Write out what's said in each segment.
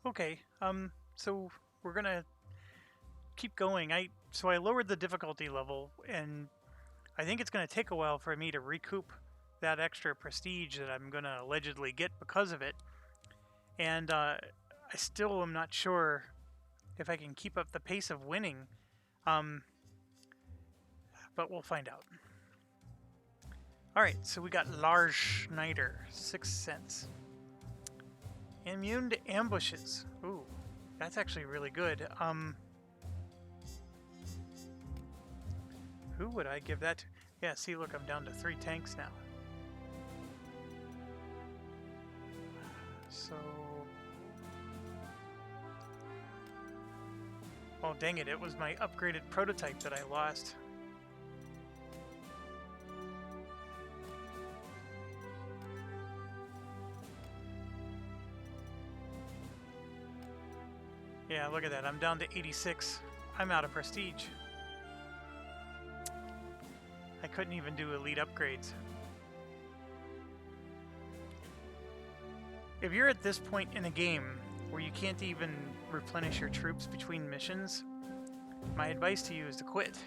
Okay, so we're gonna keep going. So I lowered the difficulty level, and I think it's gonna take a while for me to recoup that extra prestige that I'm gonna allegedly get because of it. And I still am not sure if I can keep up the pace of winning. Um, but we'll find out. All right, so we got Lars Schneider, 6 cents. Immune to ambushes. Ooh, that's actually really good. Who would I give that to? Yeah, see, look, I'm down to 3 tanks now. So... Oh, dang it, it was my upgraded prototype that I lost. Yeah, look at that, I'm down to 86. I'm out of prestige. I couldn't even do elite upgrades. If you're at this point in a game where you can't even replenish your troops between missions, my advice to you is to quit.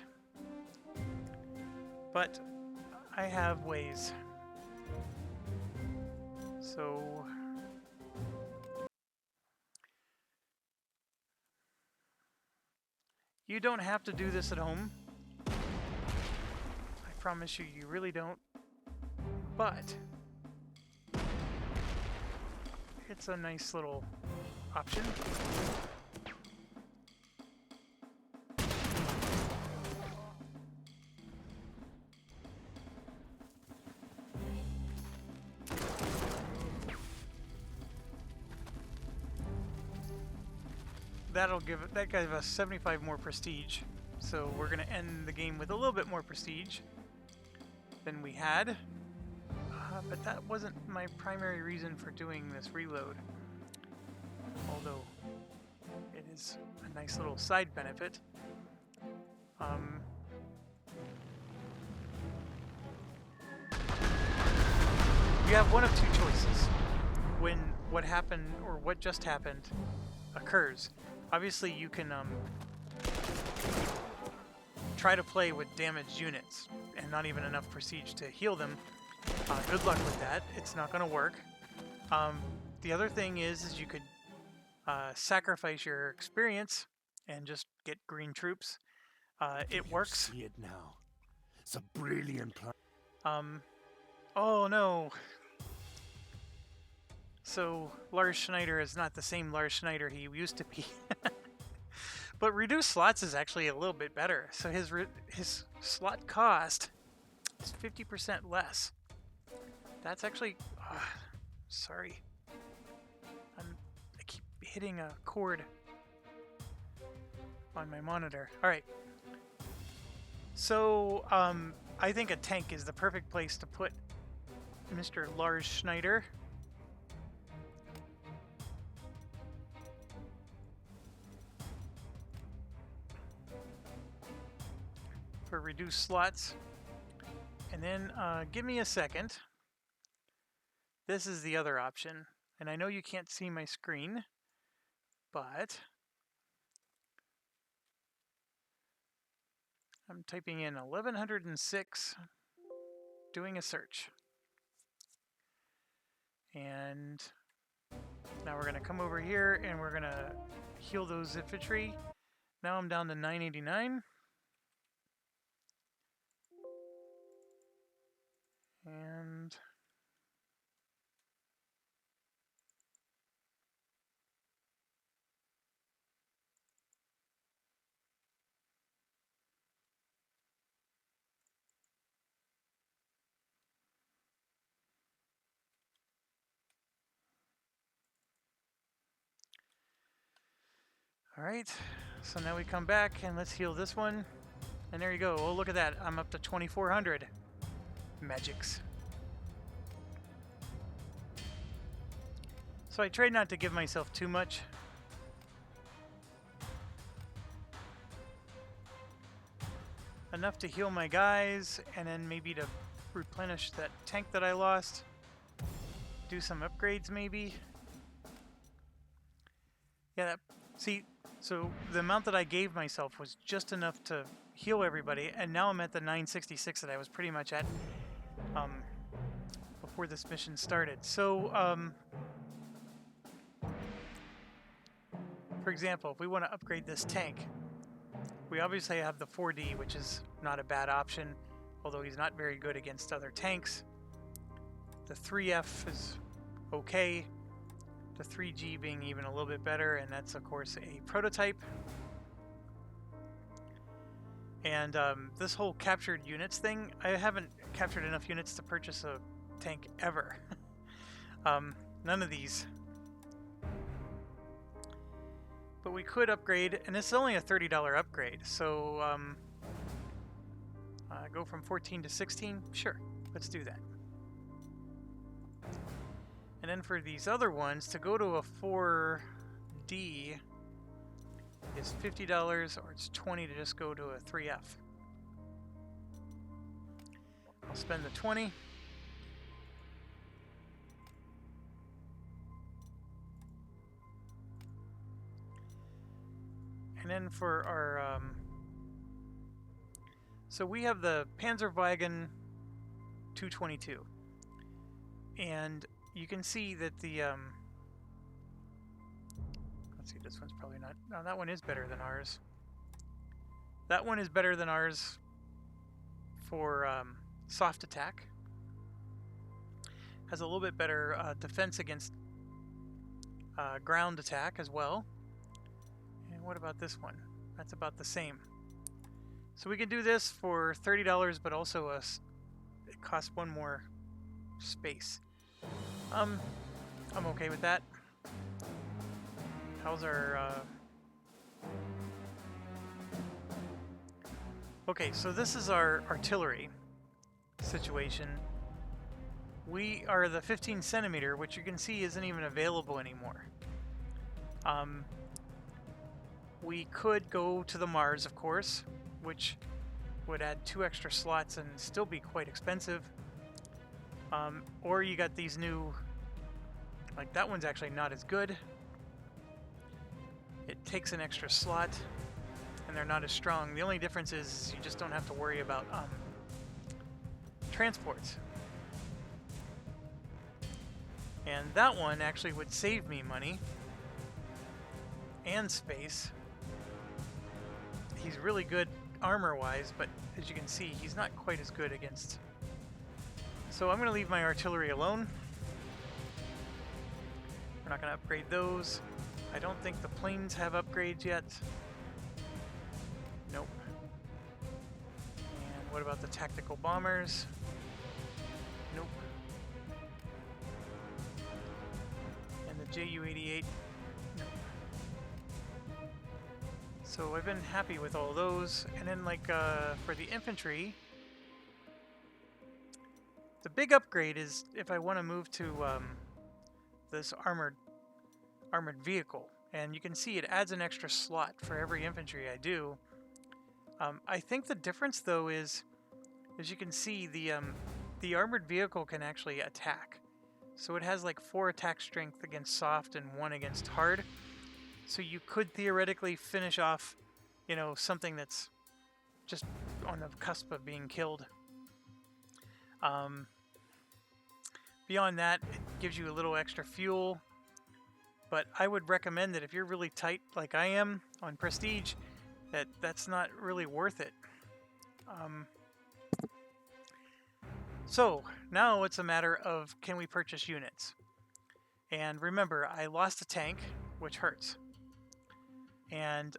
But I have ways. So... You don't have to do this at home. I promise you, you really don't. But it's a nice little option. That gives us 75 more prestige. So we're gonna end the game with a little bit more prestige than we had. But that wasn't my primary reason for doing this reload. Although it is a nice little side benefit. You have one of two choices when what happened or what just happened occurs. Obviously, you can try to play with damaged units and not even enough prestige to heal them. Good luck with that. It's not going to work. The other thing is you could sacrifice your experience and just get green troops. It works. See it now. It's a brilliant plan. Oh no. So Lars Schneider is not the same Lars Schneider he used to be. But reduced slots is actually a little bit better. So his slot cost is 50% less. That's actually... sorry. I keep hitting a cord on my monitor. Alright. So, I think a tank is the perfect place to put Mr. Lars Schneider. For reduced slots. And then give me a second. This is the other option. And I know you can't see my screen, but I'm typing in 1106, doing a search. And now we're going to come over here and we're going to heal those infantry. Now I'm down to 989. And all right, so now we come back and let's heal this one. And there you go. Oh, look at that. I'm up to 2400 magics. So I try not to give myself too much. Enough to heal my guys, and then maybe to replenish that tank that I lost. Do some upgrades maybe. Yeah, see, so the amount that I gave myself was just enough to heal everybody, and now I'm at the 966 that I was pretty much at before this mission started. So, for example, if we want to upgrade this tank, we obviously have the 4D, which is not a bad option, although he's not very good against other tanks. The 3F is okay. The 3G being even a little bit better, and that's of course a prototype. And this whole captured units thing, I haven't captured enough units to purchase a tank ever. None of these. But we could upgrade, and it's only a $30 upgrade, so go from 14 to 16? Sure, let's do that. And then for these other ones, to go to a 4D is $50, or it's $20 to just go to a 3F. I'll spend the 20. And then for our, so we have the Panzerwagen 222. And you can see that the, let's see, this one's probably not, no, that one is better than ours. That one is better than ours for soft attack. Has a little bit better defense against ground attack as well. And what about this one? That's about the same. So we can do this for $30, but also it costs one more space. I'm okay with that. How's our okay, so this is our artillery situation. We are the 15 centimeter, which you can see isn't even available anymore. We could go to the Mars, of course, which would add 2 extra slots and still be quite expensive. Or you got these new, like that one's actually not as good. It takes an extra slot, and they're not as strong. The only difference is you just don't have to worry about transports. And that one actually would save me money and space. He's really good armor-wise, but as you can see, he's not quite as good against. So I'm going to leave my artillery alone. We're not going to upgrade those. I don't think the planes have upgrades yet. Nope. And what about the tactical bombers? Nope. And the Ju-88? Nope. So I've been happy with all those. And then like for the infantry, the big upgrade is if I want to move to this armored vehicle, and you can see it adds an extra slot for every infantry I do. I think the difference though is, as you can see, the armored vehicle can actually attack. So it has like 4 attack strength against soft and 1 against hard. So you could theoretically finish off, you know, something that's just on the cusp of being killed. Beyond that, it gives you a little extra fuel. But I would recommend that if you're really tight like I am on Prestige, that's not really worth it. So now it's a matter of, can we purchase units? And remember, I lost a tank, which hurts. And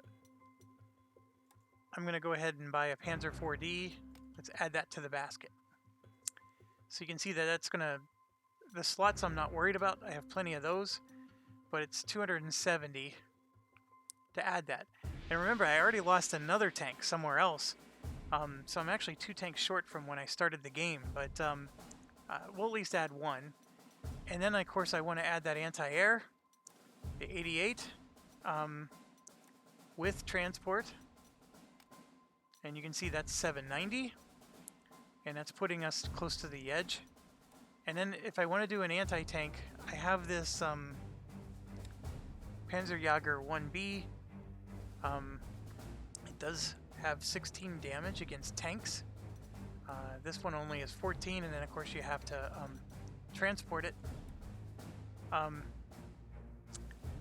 I'm going to go ahead and buy a Panzer 4D. Let's add that to the basket. So you can see that that's going to, the slots I'm not worried about. I have plenty of those. But it's 270 to add that. And remember, I already lost another tank somewhere else. So I'm actually 2 tanks short from when I started the game. But we'll at least add 1. And then, of course, I want to add that anti-air, the 88, with transport. And you can see that's 790. And that's putting us close to the edge. And then if I want to do an anti-tank, I have this Panzerjäger 1B. It does have 16 damage against tanks. This one only is 14, and then of course you have to transport it.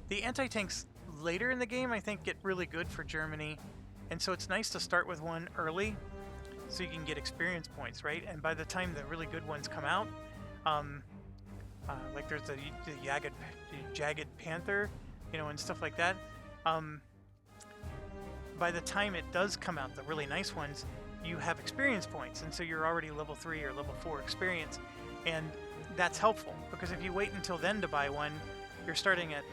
The anti-tanks later in the game, I think, get really good for Germany, and so it's nice to start with one early so you can get experience points, right? And by the time the really good ones come out, like there's the Jagged Panther, you know, and stuff like that. By the time it does come out, the really nice ones, you have experience points, and so you're already level 3 or level 4 experience, and that's helpful because if you wait until then to buy one, you're starting at,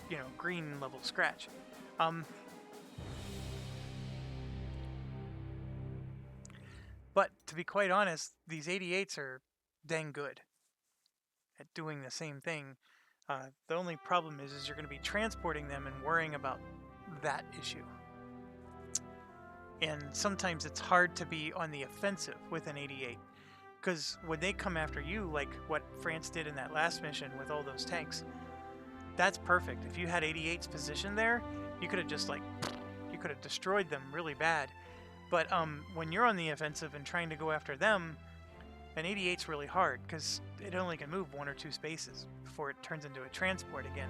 you know, green level scratch. But to be quite honest, these 88s are dang good at doing the same thing. The only problem is you're going to be transporting them and worrying about that issue. And sometimes it's hard to be on the offensive with an 88. Because when they come after you, like what France did in that last mission with all those tanks, that's perfect. If you had 88s positioned there, you could have just you could have destroyed them really bad. But when you're on the offensive and trying to go after them, an 88's really hard because it only can move 1 or 2 spaces before it turns into a transport again.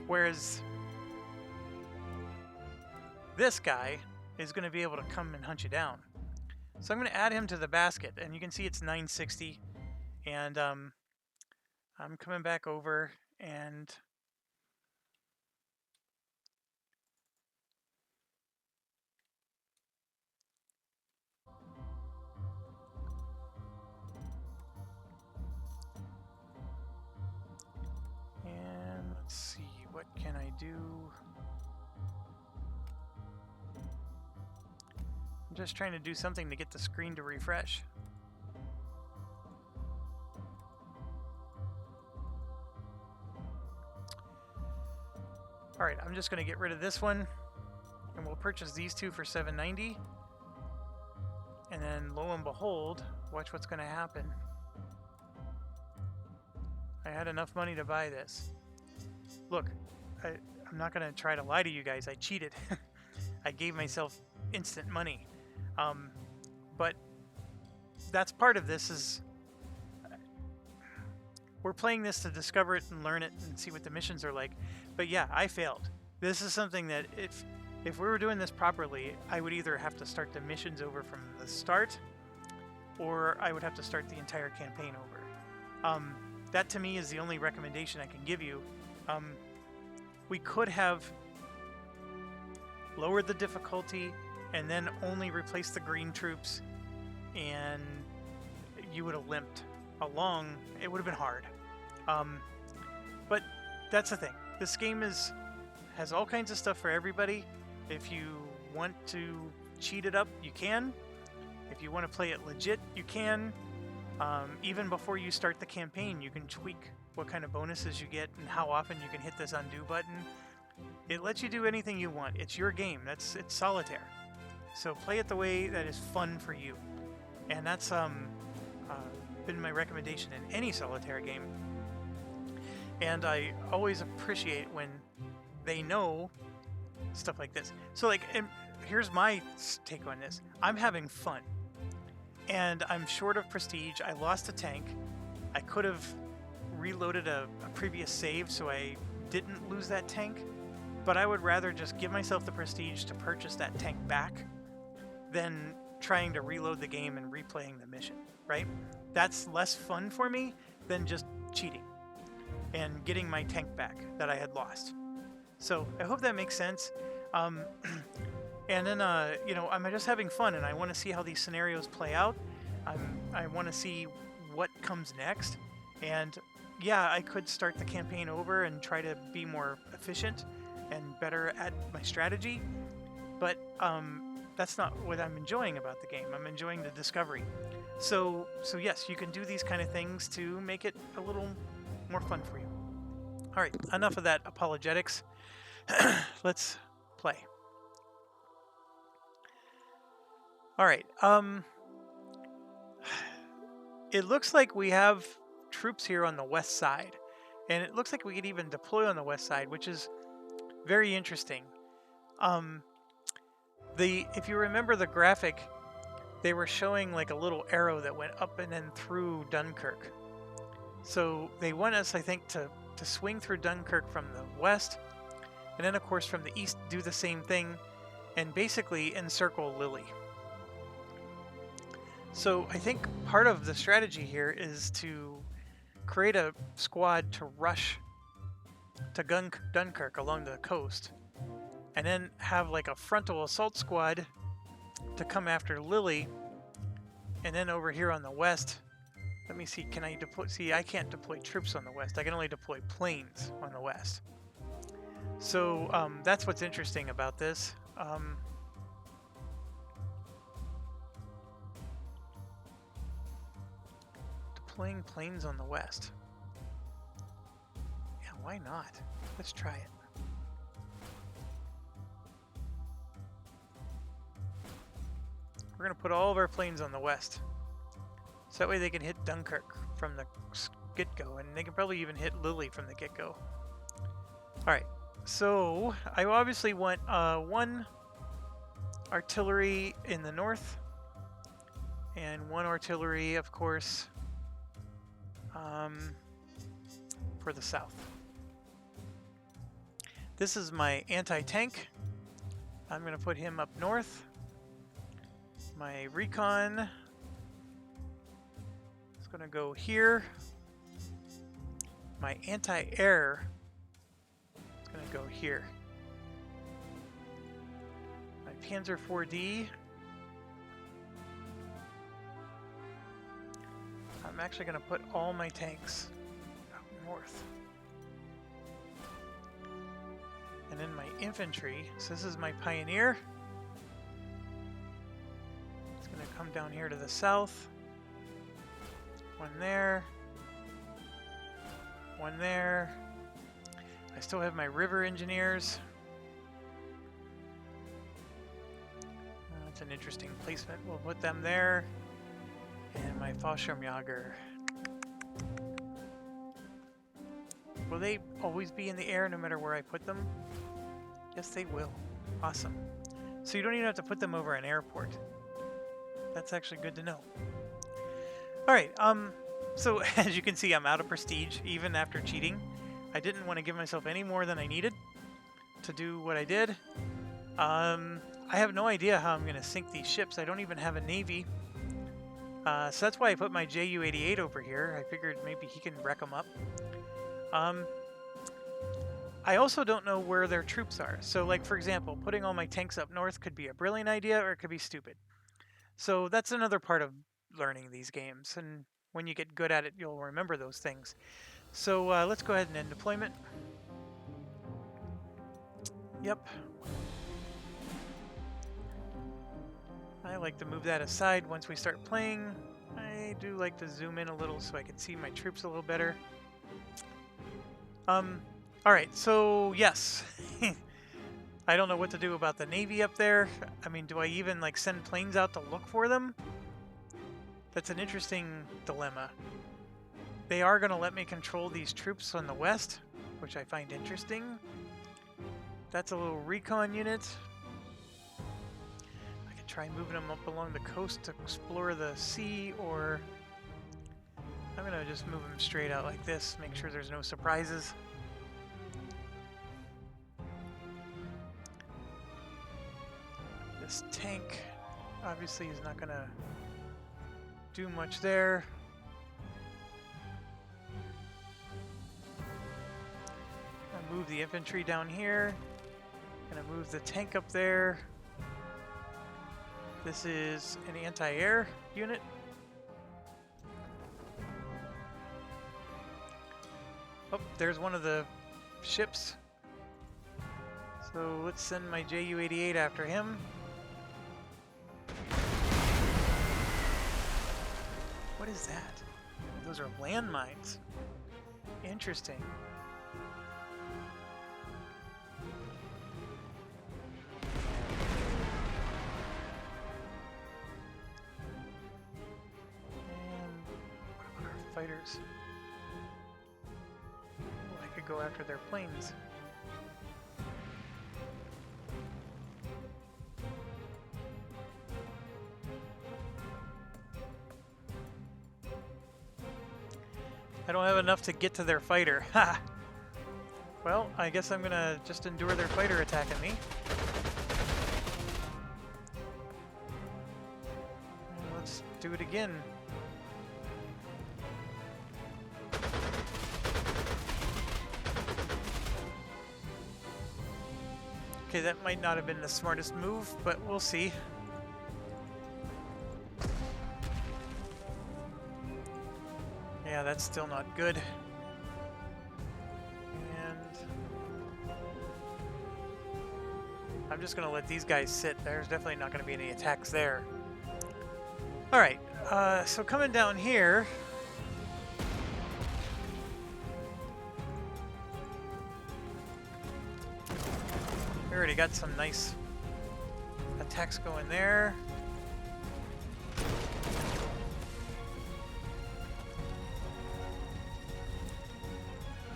Whereas this guy is going to be able to come and hunt you down. So I'm going to add him to the basket, and you can see it's 960, and I'm coming back over, and let's see, what can I do? I'm just trying to do something to get the screen to refresh. Alright, I'm just going to get rid of this one, and we'll purchase these two for $790. And then, lo and behold, watch what's going to happen. I had enough money to buy this. Look, I'm not going to try to lie to you guys. I cheated. I gave myself instant money. But that's part of this is we're playing this to discover it and learn it and see what the missions are like. But yeah, I failed. This is something that if we were doing this properly, I would either have to start the missions over from the start, or I would have to start the entire campaign over. That to me is the only recommendation I can give you. We could have lowered the difficulty and then only replaced the green troops, and you would have limped along. It would have been hard. But that's the thing. This game has all kinds of stuff for everybody. If you want to cheat it up, you can. If you want to play it legit, you can. Even before you start the campaign, you can tweak what kind of bonuses you get and how often you can hit this undo button. It lets you do anything you want. It's your game. It's solitaire. So play it the way that is fun for you. And that's been my recommendation in any solitaire game. And I always appreciate when they know stuff like this. So here's my take on this. I'm having fun. And I'm short of prestige. I lost a tank. I could have reloaded a previous save so I didn't lose that tank. But I would rather just give myself the prestige to purchase that tank back than trying to reload the game and replaying the mission, right? That's less fun for me than just cheating and getting my tank back that I had lost. So I hope that makes sense. And then, I'm just having fun, and I want to see how these scenarios play out. I want to see what comes next. And yeah, I could start the campaign over and try to be more efficient and better at my strategy. But that's not what I'm enjoying about the game. I'm enjoying the discovery. So yes, you can do these kind of things to make it a little more fun for you. All right, enough of that apologetics. Let's play. All right. It looks like we have troops here on the west side, And it looks like we could even deploy on the west side, which is very interesting. If you remember the graphic, they were showing like a little arrow that went up and then through Dunkirk. So they want us, I think, to swing through Dunkirk from the west, and then of course from the east do the same thing, and basically encircle Lily. So I think part of the strategy here is to create a squad to rush to Dunkirk along the coast, and then have like a frontal assault squad to come after Lily, and then over here on the west, let me see, can I deploy? See, I can't deploy troops on the west. I can only deploy planes on the west. So that's what's interesting about this. Deploying planes on the west. Yeah, why not? Let's try it. We're going to put all of our planes on the west. So that way they can hit Dunkirk from the get-go, and they can probably even hit Lily from the get-go. Alright, so I obviously want one artillery in the north, and one artillery, of course, for the south. This is my anti-tank. I'm going to put him up north. My recon is going to go here. My anti-air is going to go here. My Panzer 4D, I'm actually going to put all my tanks out north. And then my infantry, so this is my Pioneer. It's going to come down here to the south. One there. One there. I still have my river engineers. That's an interesting placement. We'll put them there. And my Fallschirmjäger. Will they always be in the air no matter where I put them? Yes, they will. Awesome. So you don't even have to put them over an airport. That's actually good to know. Alright, so as you can see, I'm out of prestige, even after cheating. I didn't want to give myself any more than I needed to do what I did. I have no idea how I'm going to sink these ships. I don't even have a navy. So that's why I put my Ju-88 over here. I figured maybe he can wreck them up. I also don't know where their troops are. So, like, for example, putting all my tanks up north could be a brilliant idea or it could be stupid. So that's another part of learning these games. And when you get good at it, you'll remember those things. So let's go ahead and end deployment. Yep. I like to move that aside once we start playing. I do like to zoom in a little so I can see my troops a little better. Alright, so yes. I don't know what to do about the Navy up there. I mean, do I even like send planes out to look for them? That's an interesting dilemma. They are going to let me control these troops on the west, which I find interesting. That's a little recon unit. I could try moving them up along the coast to explore the sea, or I'm going to just move them straight out like this, make sure there's no surprises. This tank obviously is not going to do much there. Gonna move the infantry down here. Gonna move the tank up there. This is an anti-air unit. Oh, there's one of the ships. So let's send my Ju-88 after him. What is that? Those are landmines. Interesting. And what about our fighters? go after their planes. I don't have enough to get to their fighter. Ha! Well, I guess I'm gonna just endure their fighter attacking me. Let's do it again. Okay, that might not have been the smartest move, but we'll see. Yeah, that's still not good. And I'm just going to let these guys sit. There's definitely not going to be any attacks there. Alright, so coming down here... we already got some nice attacks going there.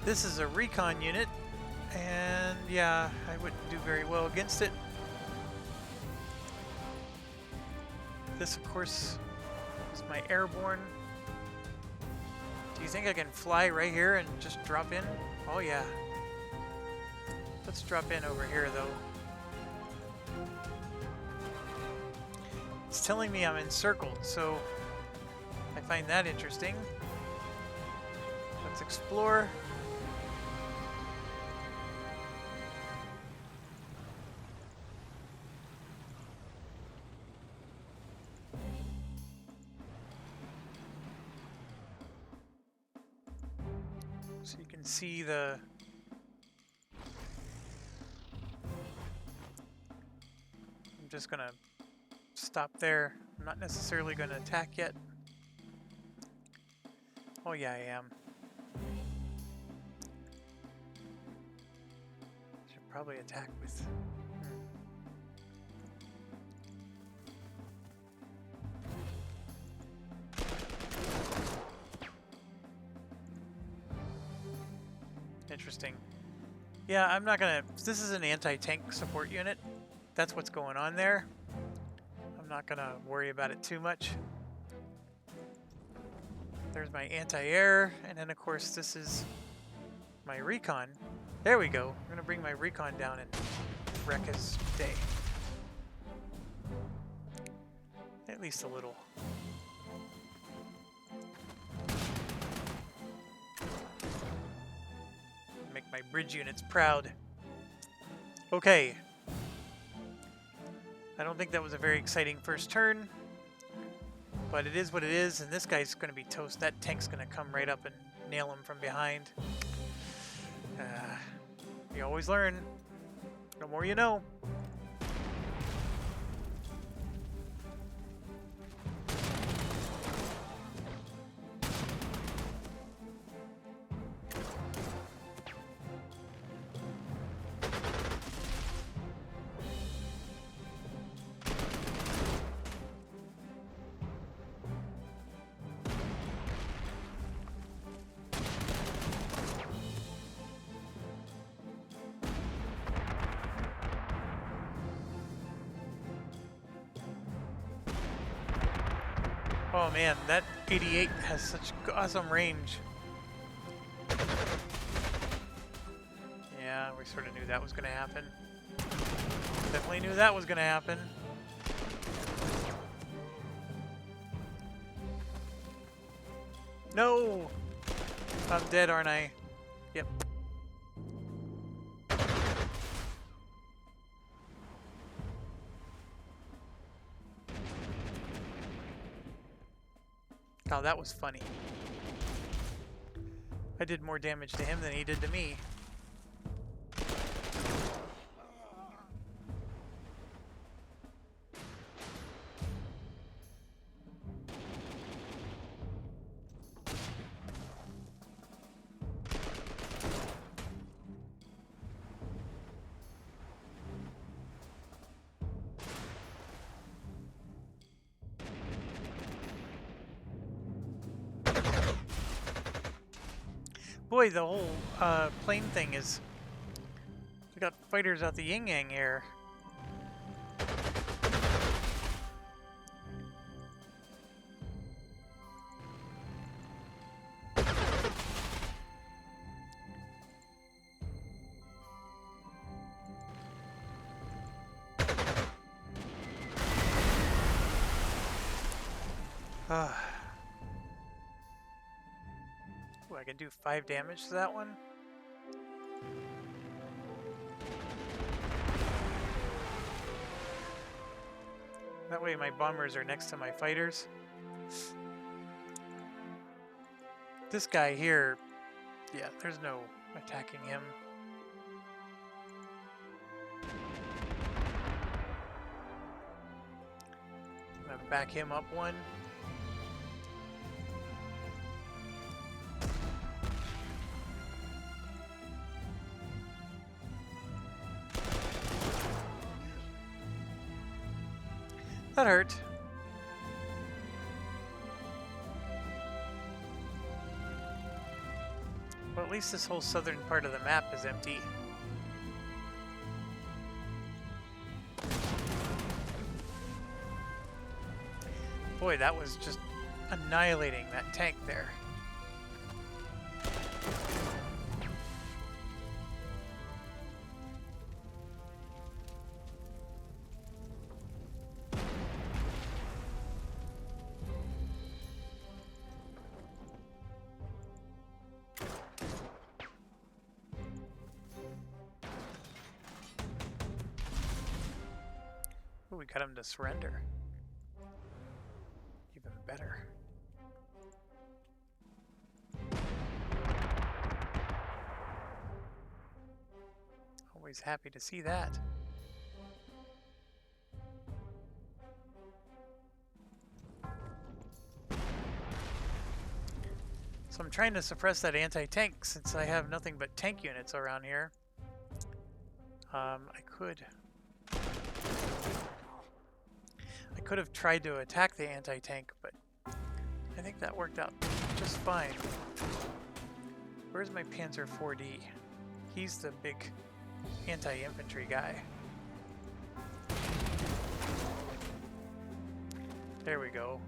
This is a recon unit, and yeah, I wouldn't do very well against it. This, of course, is my airborne. Do you think I can fly right here and just drop in? Oh yeah. Let's drop in over here, though. It's telling me I'm encircled, so I find that interesting. Let's explore. So you can see the... I'm just gonna stop there. I'm not necessarily gonna attack yet. Oh yeah, I am. Should probably attack with... Interesting. Yeah, I'm not gonna... This is an anti-tank support unit. That's what's going on there. I'm not gonna worry about it too much. There's my anti-air, and then of course this is my recon. There we go. I'm gonna bring my recon down and wreck his day. At least a little. Make my bridge units proud. Okay. I don't think that was a very exciting first turn, but it is what it is, and this guy's going to be toast. That tank's going to come right up and nail him from behind. You always learn. The more you know. Oh man, that 88 has such awesome range. Yeah, we sort of knew that was going to happen. Definitely knew that was going to happen. No! I'm dead, aren't I? Yep. Oh, that was funny. I did more damage to him than he did to me. Boy, the whole plane thing is... We got fighters out the yin-yang here. Ooh, I can do 5 damage to that one. That way my bombers are next to my fighters. This guy here, yeah, there's no attacking him. I'm gonna back him up one. That hurt. Well, at least this whole southern part of the map is empty. Boy, that was just annihilating that tank there. Ooh, we got him to surrender. Even better. Always happy to see that. So I'm trying to suppress that anti-tank since I have nothing but tank units around here. I could have tried to attack the anti-tank, but I think that worked out just fine. Where's my Panzer 4D? He's the big anti-infantry guy. There we go.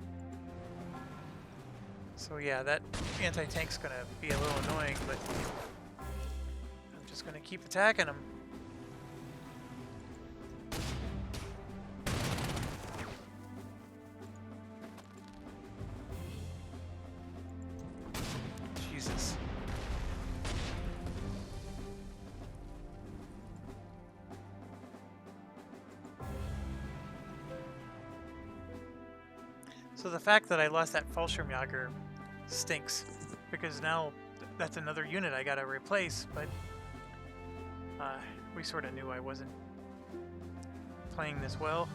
So yeah, that anti-tank's gonna be a little annoying, but I'm just gonna keep attacking him. Jesus. So the fact that I lost that Fallschirmjäger stinks, because now that's another unit I gotta replace, but we sort of knew I wasn't playing this well.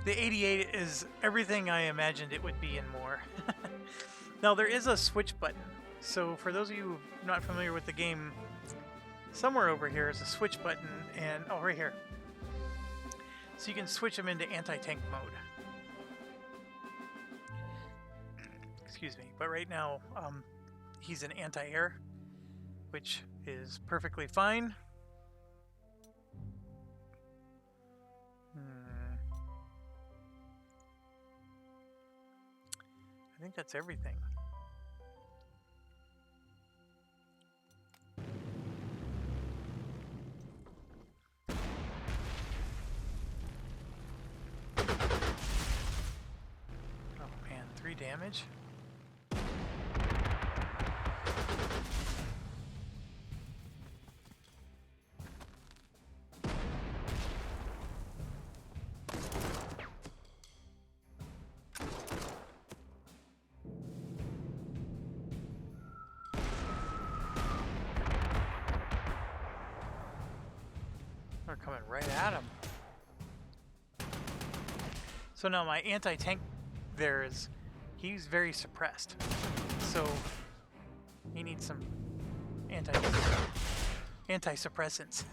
The 88 is everything I imagined it would be and more. Now there is a switch button, so for those of you not familiar with the game, somewhere over here is a switch button, and oh, right here. So you can switch him into anti-tank mode. Excuse me, but right now he's an anti-air, which is perfectly fine. I think that's everything. Damage. They're coming right at him. So now my anti-tank there is, he's very suppressed, so he needs some anti-suppressants.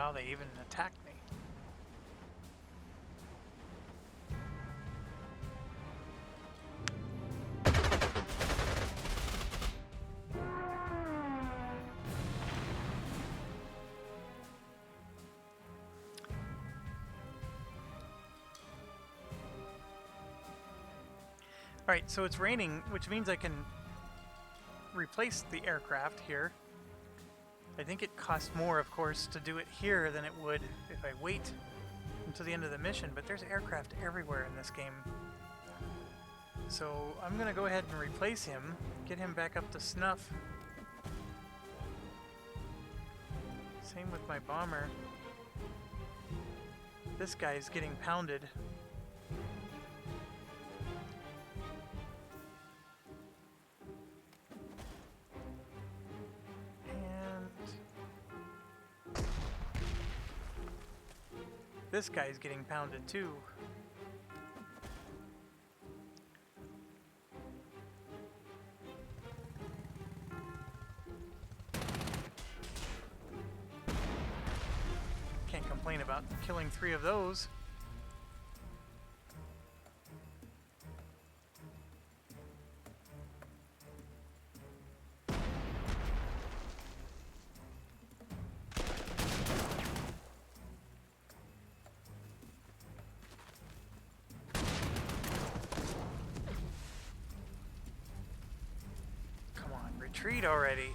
how they even attacked me. Alright, so it's raining, which means I can replace the aircraft here. I think it costs more, of course, to do it here than it would if I wait until the end of the mission, but there's aircraft everywhere in this game. So I'm going to go ahead and replace him, get him back up to snuff. Same with my bomber. This guy's getting pounded. This guy's getting pounded too. Can't complain about killing 3 of those. Retreat already.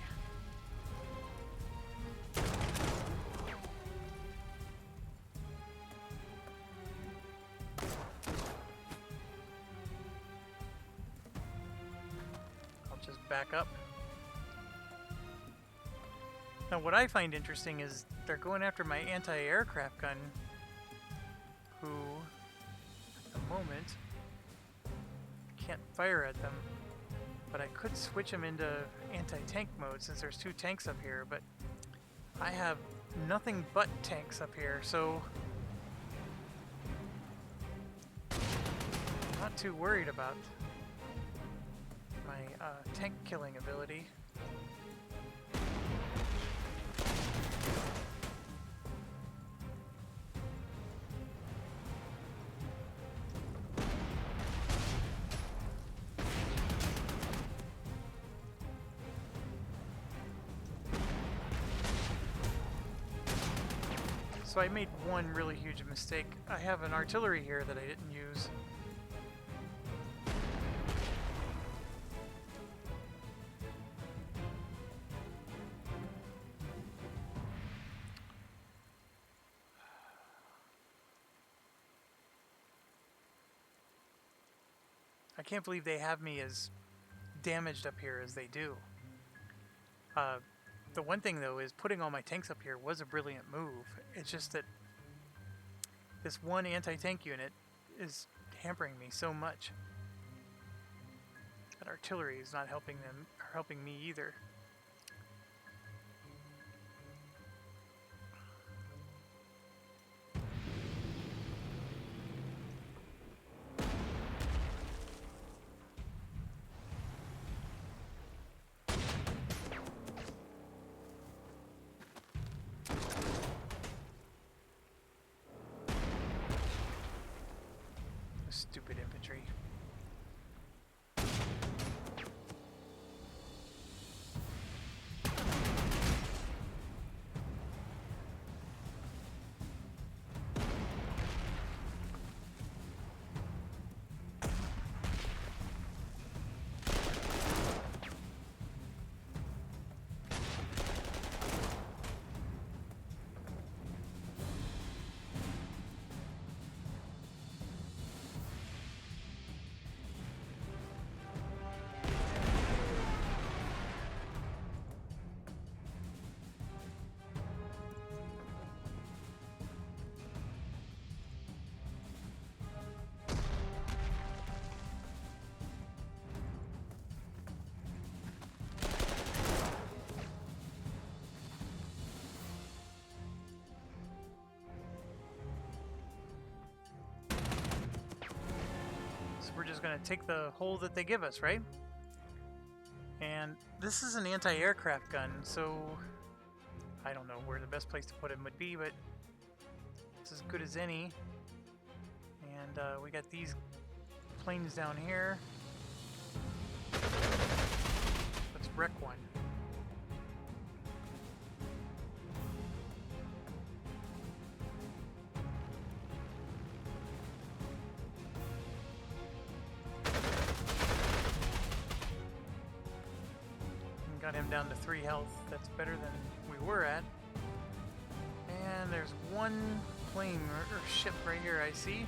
I'll just back up. Now what I find interesting is they're going after my anti-aircraft gun, who at the moment can't fire at them. But I could switch him into anti-tank mode since there's 2 tanks up here, but I have nothing but tanks up here, so I'm not too worried about my tank killing ability. So I made one really huge mistake. I have an artillery here that I didn't use. I can't believe they have me as damaged up here as they do. The one thing, though, is putting all my tanks up here was a brilliant move. It's just that this one anti-tank unit is hampering me so much. That artillery is not helping them, or helping me either. Stupid infantry. We're just going to take the hole that they give us, right? And this is an anti-aircraft gun, so I don't know where the best place to put him would be, but it's as good as any. And we got these planes down here. Let's wreck one. Got him down to 3 health. That's better than we were at. And there's one plane or ship right here I see.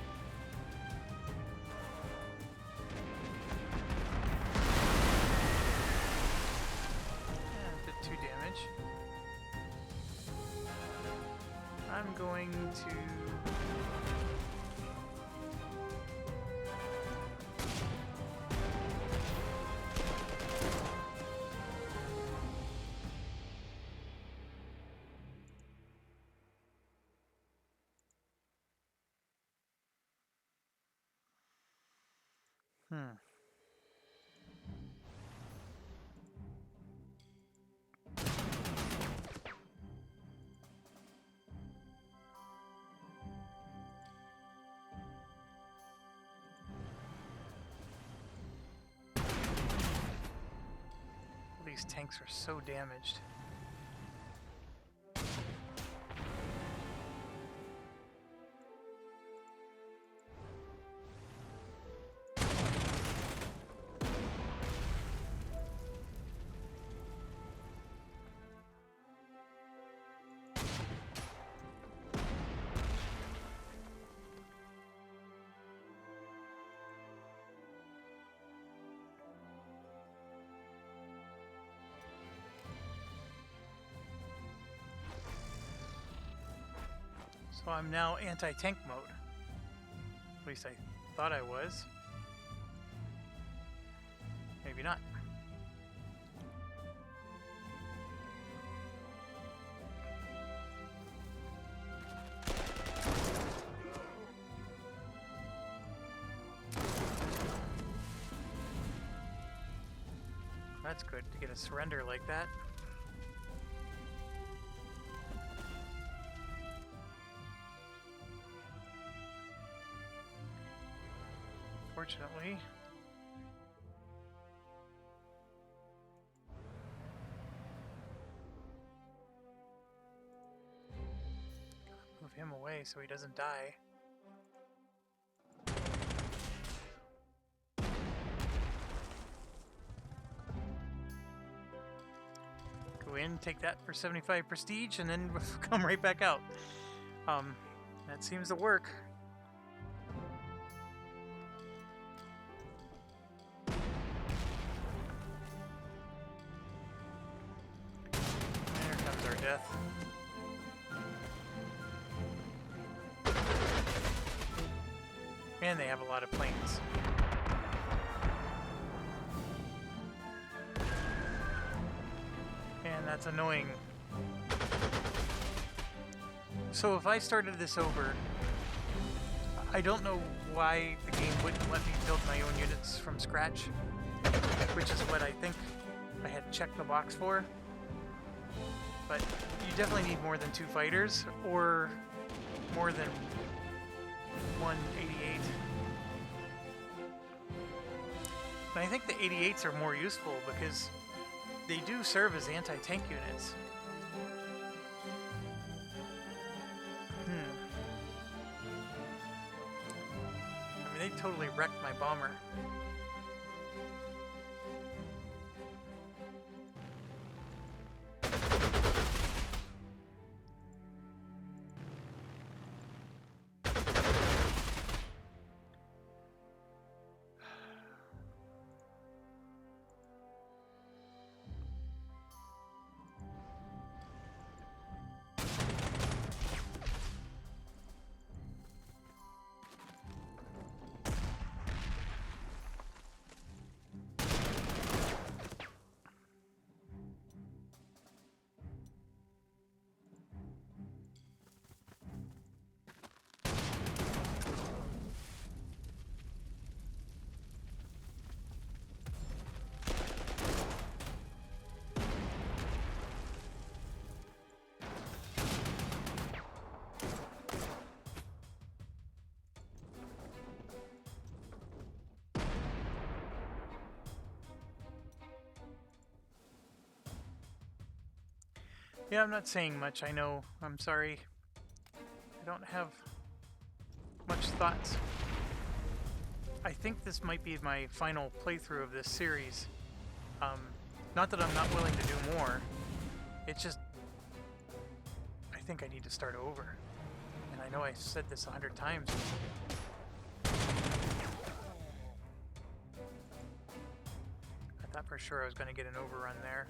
Did 2 damage. I'm going to... These tanks are so damaged. So I'm now anti-tank mode. At least I thought I was. Maybe not. That's good to get a surrender like that. Fortunately, move him away so he doesn't die. Go in, take that for 75 prestige, and then come right back out. That seems to work. Death. And they have a lot of planes. And that's annoying. So if I started this over, I don't know why the game wouldn't let me build my own units from scratch, which is what I think I had checked the box for. But you definitely need more than 2 fighters, or more than 188. But I think the 88s are more useful because they do serve as anti-tank units. I mean, they totally wrecked my bomber. Yeah, I'm not saying much, I know. I'm sorry. I don't have much thoughts. I think this might be my final playthrough of this series. Not that I'm not willing to do more. It's just... I think I need to start over. And I know I've said this 100 times. I thought for sure I was going to get an overrun there.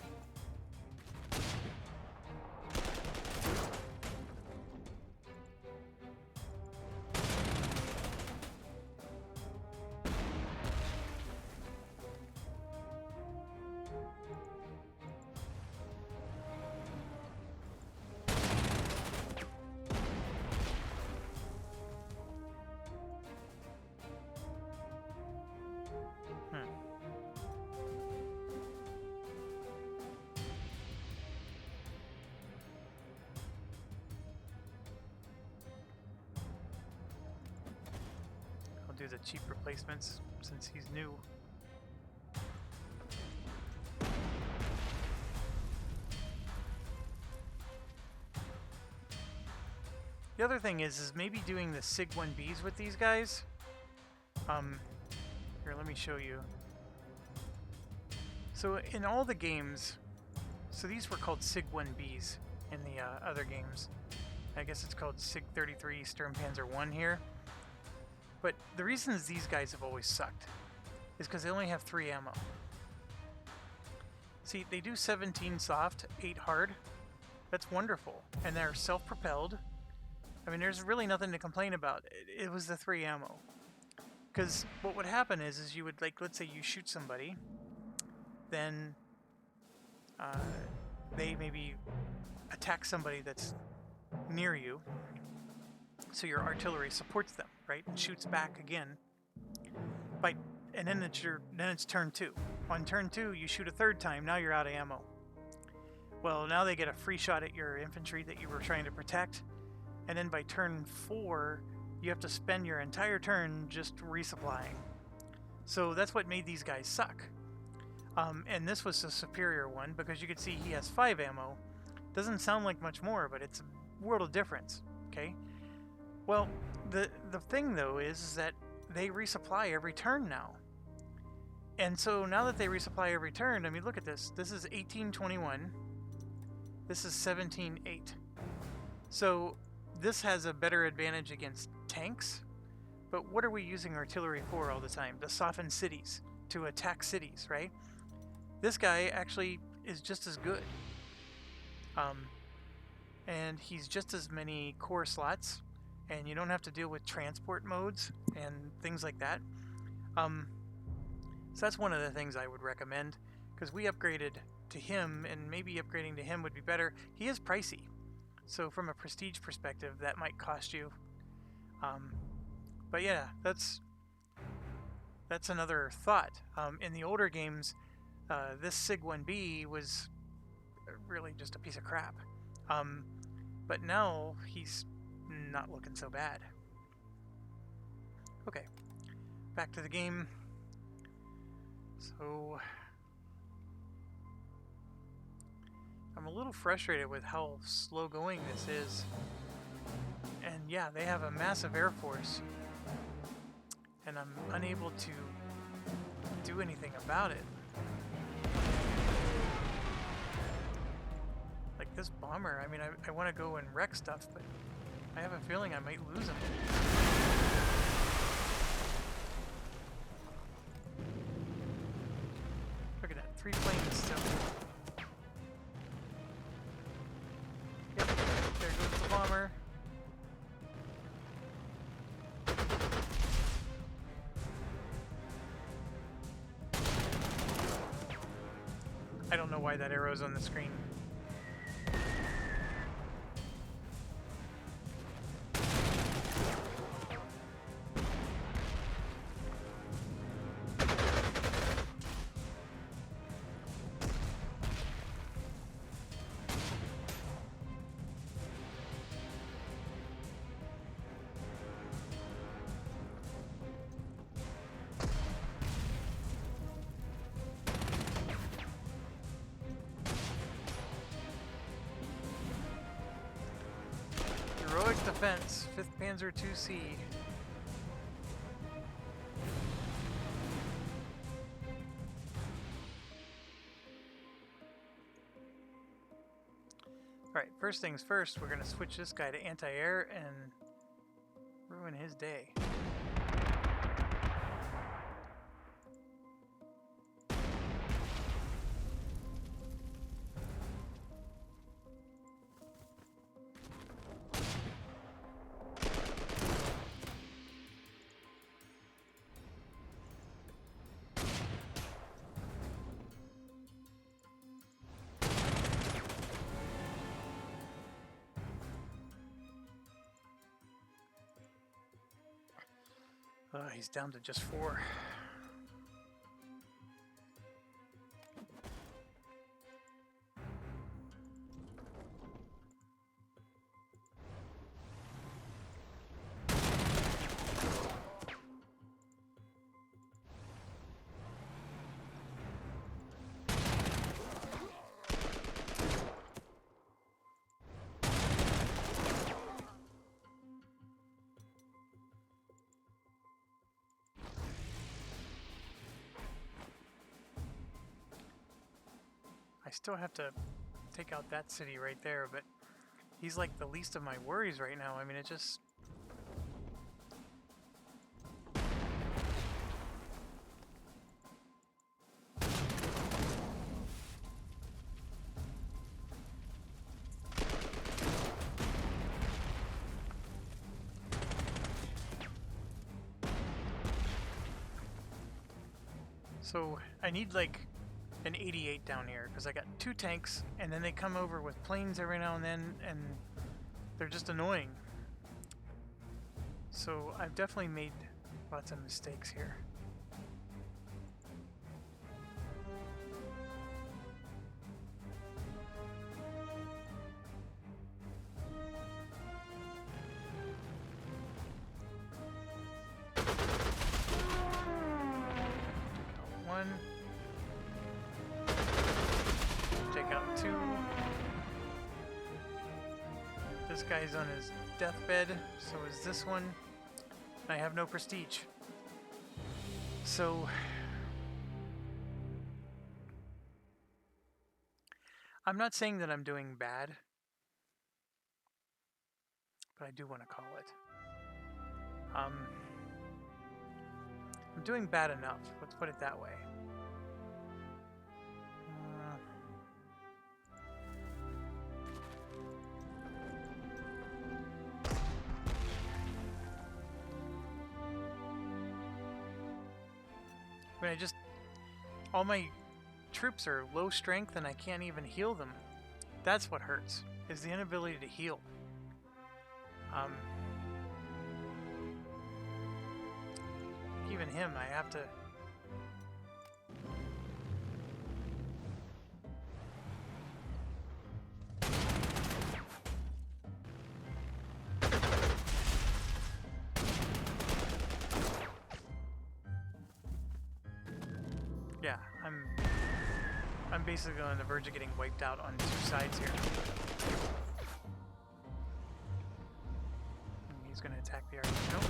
Do the cheap replacements since he's new. The other thing is maybe doing the SIG 1Bs with these guys. Here, let me show you. So in all the games, so these were called SIG 1Bs in the other games. I guess it's called SIG 33 Sturmpanzer 1 here. But the reasons these guys have always sucked is because they only have 3 ammo. See, they do 17 soft, 8 hard. That's wonderful. And they're self-propelled. I mean, there's really nothing to complain about. It was the 3 ammo. Because what would happen is you would, like, let's say you shoot somebody, then they maybe attack somebody that's near you. So your artillery supports them, right, and shoots back again. And then it's turn 2. On turn 2, you shoot a third time. Now you're out of ammo. Well, now they get a free shot at your infantry that you were trying to protect, and then by turn 4, you have to spend your entire turn just resupplying. So that's what made these guys suck. And this was the superior one because you could see he has 5 ammo. Doesn't sound like much more, but it's a world of difference. Okay. Well, the thing though is that they resupply every turn now. And so now that they resupply every turn, I mean, look at this. This is 1821. This is 17.8. So this has a better advantage against tanks. But what are we using artillery for all the time? To soften cities, to attack cities, right? This guy actually is just as good. And he's just as many core slots. And you don't have to deal with transport modes and things like that. So that's one of the things I would recommend, because we upgraded to him, and maybe upgrading to him would be better. He is pricey, so from a prestige perspective, that might cost you. But yeah, that's another thought. In the older games, this SIG 1B was really just a piece of crap. But now he's not looking so bad. Okay, back to the game. So I'm a little frustrated with how slow going this is. And yeah, they have a massive air force, and I'm unable to do anything about it. Like this bomber, I mean, I want to go and wreck stuff, but I have a feeling I might lose him. Look at that, 3 planes still. Yep, there goes the bomber. I don't know why that arrow's on the screen. Heroic defense, 5th Panzer 2C. Alright, first things first, we're going to switch this guy to anti-air and ruin his day. He's down to just 4. I still have to take out that city right there, but he's like the least of my worries right now. I mean, it just... So I need like an 88 down here because I got 2 tanks and then they come over with planes every now and then and they're just annoying. So I've definitely made lots of mistakes here. This guy's on his deathbed, so is this one. I have no prestige. So I'm not saying that I'm doing bad, but I do want to call it. I'm doing bad enough, let's put it that way. I just, all my troops are low strength and I can't even heal them. That's what hurts, is the inability to heal. Even him, I have to... Yeah, I'm basically on the verge of getting wiped out on 2 sides here. And he's going to attack the army. Nope.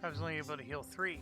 I was only able to heal 3.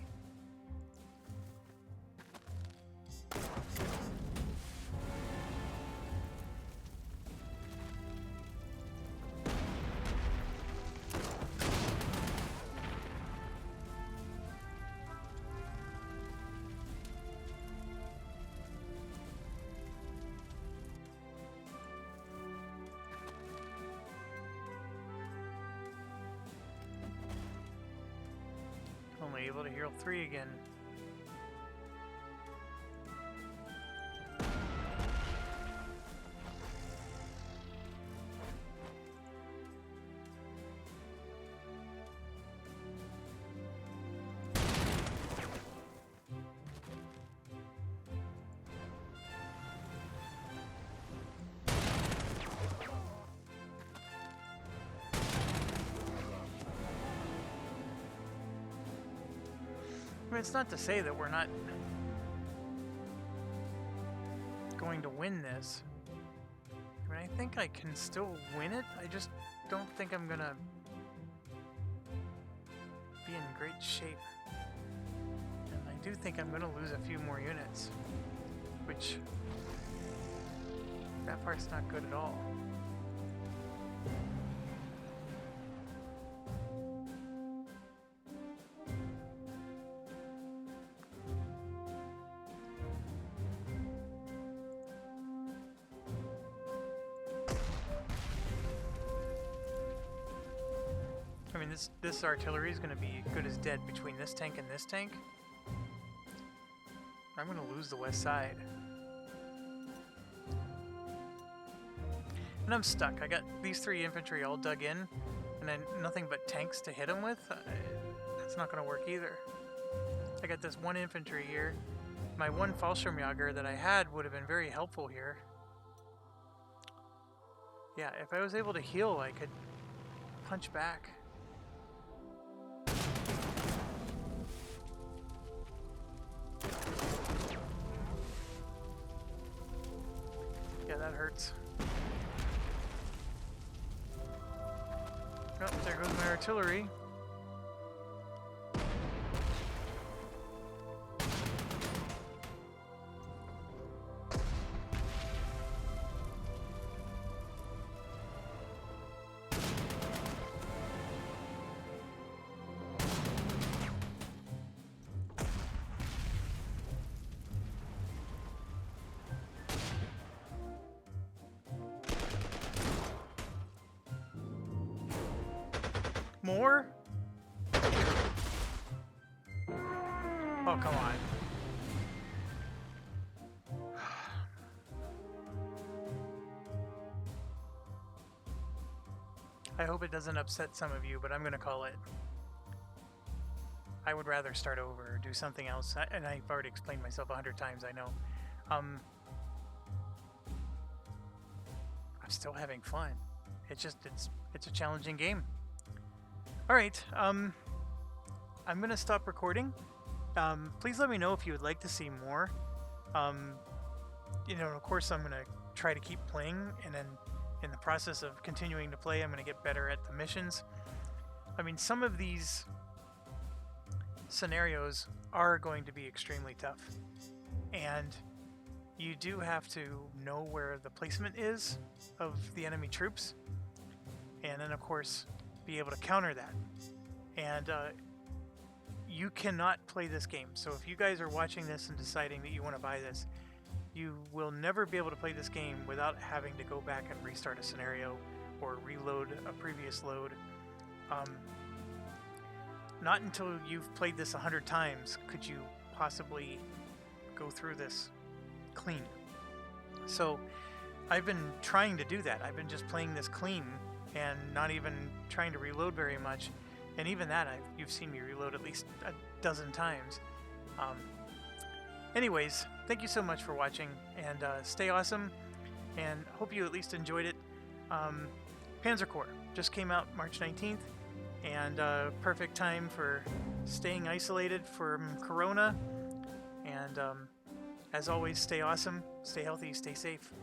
Only able to heal 3 again. mean, it's not to say that we're not going to win this. I mean, I think I can still win it. I just don't think I'm gonna be in great shape. And I do think I'm gonna lose a few more units, which that part's not good at all. I mean, this artillery is going to be good as dead between this tank and this tank. I'm going to lose the west side. And I'm stuck. I got these 3 infantry all dug in, and then nothing but tanks to hit them with. That's not going to work either. I got this 1 infantry here. My 1 Fallschirmjäger that I had would have been very helpful here. Yeah, if I was able to heal, I could punch back. Yeah, that hurts. Oh, there goes my artillery. More? Oh, come on. I hope it doesn't upset some of you, but I'm going to call it. I would rather start over or do something else, and I've already explained myself 100 times, I know. I'm still having fun. It's just, it's a challenging game. Alright, I'm gonna stop recording. Please let me know if you would like to see more. You know, of course I'm gonna try to keep playing, and then in the process of continuing to play, I'm gonna get better at the missions. I mean, some of these scenarios are going to be extremely tough, and you do have to know where the placement is of the enemy troops, and then of course be able to counter that. And you cannot play this game. So if you guys are watching this and deciding that you want to buy this, you will never be able to play this game without having to go back and restart a scenario or reload a previous load. Not until you've played this 100 times could you possibly go through this clean. So I've been trying to do that. I've been just playing this clean and not even trying to reload very much, and even that you've seen me reload at least a dozen times. Anyways, thank you so much for watching, and stay awesome, and hope you at least enjoyed it. Panzer Corps just came out March 19th, and perfect time for staying isolated from Corona, and as always, stay awesome, stay healthy, stay safe.